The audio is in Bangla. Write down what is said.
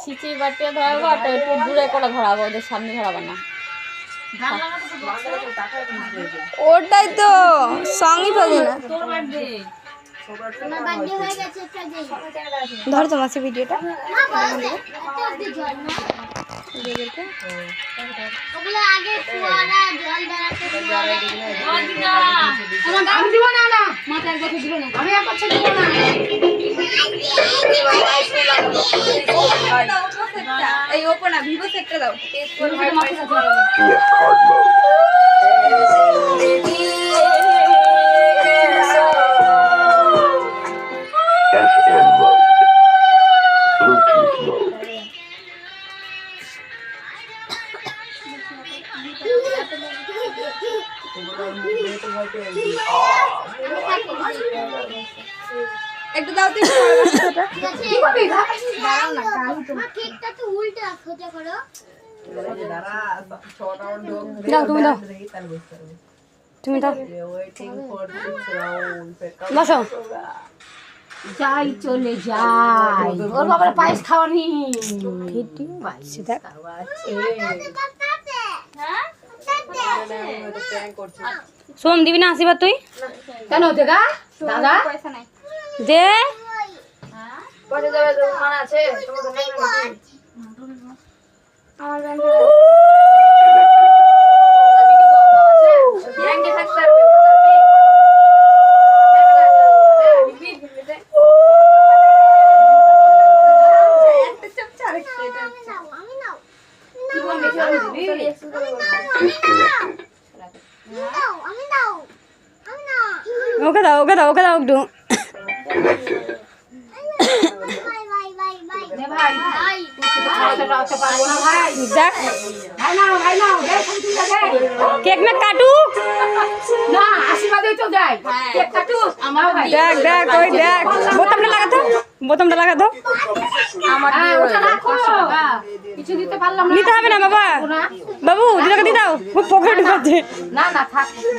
ছিচি বাটে ধরবো আর একটু দূরে করে ধরাবো, ওদের সামনে ধরাবো না। ওটাই তো সঙ্গই পাবো না। ধরো তোমার সে ভিডিওটা এই ওপো না ভিভো সেটটা দাও। একটু দাও তো কেকটা তো উল্টা সোজা করো। দাও তুমি দাও তুমি দাও বসো। যাই চলে যাই, ওর বাবার পায়েস খাওয়ানি। সোম দিবি না আসিবা তুই কেন দেখা দাদা দে ওকে দাও ওকে দাও ওকে দাও একটু কেক না কাটু না আশীর্বাদ তো দেয়, কেক কাটু আমার ভাই। দেখ দেখ ওই দেখ বোতামটা লাগাতো বোতামটা লাগাতো আমার ওটা রাখো, কিছু দিতে পারলাম না। নিতে হবে না বাবা বাবু দিদাকে দিয়ে দাও ও পকেটে ঢুকাচ্ছে না না থাক।